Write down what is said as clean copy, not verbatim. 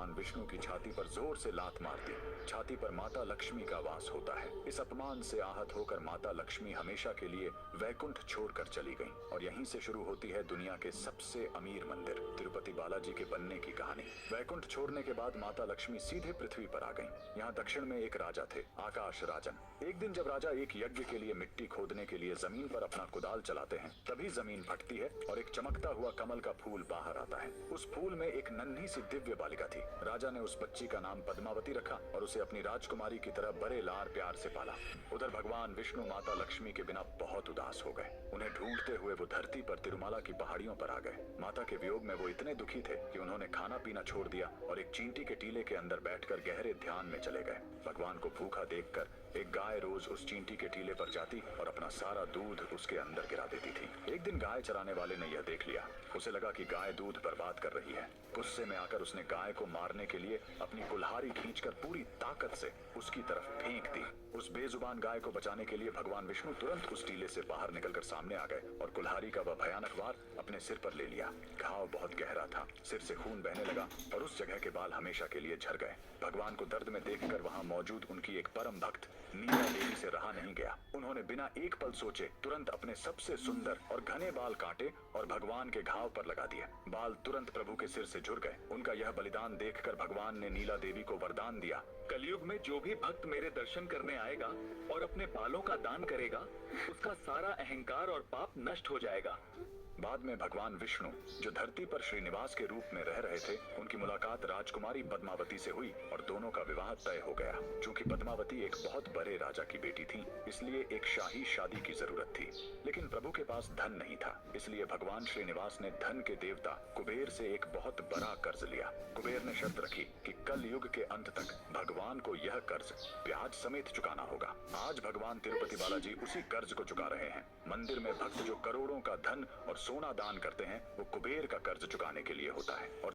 भगवान विष्णु की छाती पर जोर से लात मार दी। छाती पर माता लक्ष्मी का वास होता है। इस अपमान से आहत होकर माता लक्ष्मी हमेशा के लिए वैकुंठ छोड़कर चली गईं और यहीं से शुरू होती है दुनिया के सबसे अमीर मंदिर तिरुपति बालाजी के बनने की कहानी। वैकुंठ छोड़ने के बाद माता लक्ष्मी सीधे पृथ्वी पर आ गईं। यहाँ दक्षिण में एक राजा थे, आकाश राजन। एक दिन जब राजा एक यज्ञ के लिए मिट्टी खोदने के लिए जमीन पर अपना कुदाल चलाते हैं, तभी जमीन फटती है और एक चमकता हुआ कमल का फूल बाहर आता है। उस फूल में एक नन्ही सी दिव्य बालिका थी। राजा ने उस बच्ची का नाम पद्मावती रखा और उसे अपनी राजकुमारी की तरह बड़े लाड़ प्यार से पाला। उधर भगवान विष्णु माता लक्ष्मी के बिना बहुत उदास हो गए। उन्हें ढूंढते हुए वो धरती पर तिरुमाला की पहाड़ियों पर आ गए। माता के वियोग में वो इतने दुखी थे कि उन्होंने खाना पीना छोड़ दिया और एक चींटी के टीले के अंदर बैठकर गहरे ध्यान में चले गए। भगवान को भूखा देखकर एक गाय रोज उस चींटी के टीले पर जाती और अपना सारा दूध उसके अंदर गिरा देती थी। एक दिन गाय चराने वाले ने यह देख लिया। उसे लगा कि गाय दूध बर्बाद कर रही है। गुस्से में आकर उसने गाय को मारने के लिए अपनी कुल्हाड़ी खींचकर पूरी ताकत से उसकी तरफ फेंक दी। उस बेजुबान गाय को बचाने के लिए भगवान विष्णु तुरंत उस टीले से बाहर निकलकर सामने आ गए और कुल्हाड़ी का वह भयानक वार अपने सिर पर ले लिया। घाव बहुत गहरा था, सिर से खून बहने लगा और उस जगह के बाल हमेशा के लिए झड़ गए। भगवान को दर्द में देखकर वहां मौजूद उनकी एक परम भक्त नीला देवी से रहा नहीं गया। उन्होंने बिना एक पल सोचे तुरंत अपने सबसे सुंदर और घने बाल काटे और भगवान के घाव पर लगा दिए। बाल तुरंत प्रभु के सिर से झुर गए। उनका यह बलिदान देखकर भगवान ने नीला देवी को वरदान दिया, कलयुग में जो भी भक्त मेरे दर्शन करने आएगा और अपने बालों का दान करेगा, उसका सारा अहंकार और पाप नष्ट हो जाएगा। बाद में भगवान विष्णु जो धरती पर श्रीनिवास के रूप में रह रहे थे, उनकी मुलाकात राजकुमारी पद्मावती से हुई और दोनों का विवाह तय हो गया। चूंकि पद्मावती एक बहुत बड़े राजा की बेटी थी, इसलिए एक शाही शादी की जरूरत थी। लेकिन प्रभु के पास धन नहीं था, इसलिए भगवान श्रीनिवास ने धन के देवता कुबेर से एक बहुत बड़ा कर्ज लिया। कुबेर ने शर्त रखी कि कल युग के अंत तक भगवान को यह कर्ज ब्याज समेत चुकाना होगा। आज भगवान तिरुपति बालाजी उसी कर्ज को चुका रहे हैं। मंदिर में भक्त जो करोड़ों का धन और सोना दान करते हैं, वो कुबेर का कर्ज चुकाने के लिए होता है और